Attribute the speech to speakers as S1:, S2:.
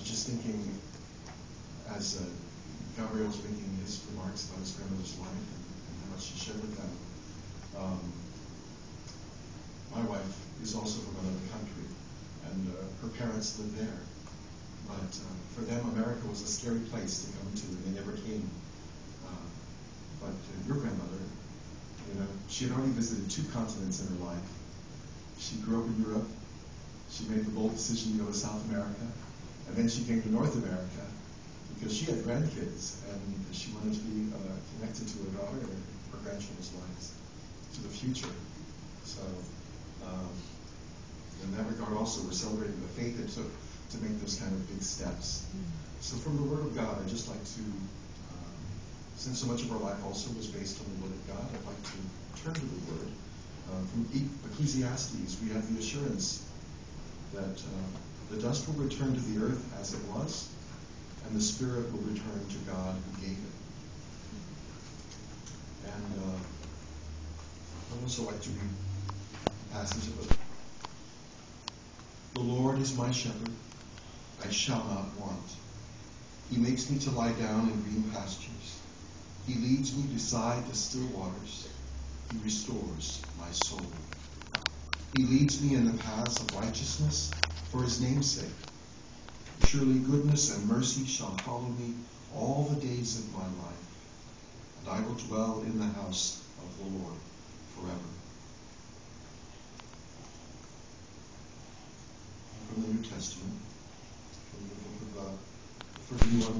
S1: just thinking, as Gabriel was making his remarks about his grandmother's life and how much she shared with them, my wife is also from another country, and her parents lived there. But for them, America was a scary place to come to, and they never came. But your grandmother, she had already visited 2 continents in her life. She grew up in Europe. She made the bold decision to go to South America, and then she came to North America because she had grandkids, and she wanted to be connected to her daughter and her grandchildren's lives, to the future. So, in that regard also, we're celebrating the faith it took to make those kind of big steps. So from the Word of God, I'd just like to, since so much of our life also was based on the Word of God, I'd like to turn to the Word. From Ecclesiastes, we have the assurance that the dust will return to the earth as it was, and the spirit will return to God who gave it. And I'd also like to read a passage of it. The Lord is my shepherd, I shall not want. He makes me to lie down in green pastures. He leads me beside the still waters. He restores my soul. He leads me in the paths of righteousness for his name's sake. Surely goodness and mercy shall follow me all the days of my life, and I will dwell in the house of the Lord forever. From the New Testament, from the book of 1 John.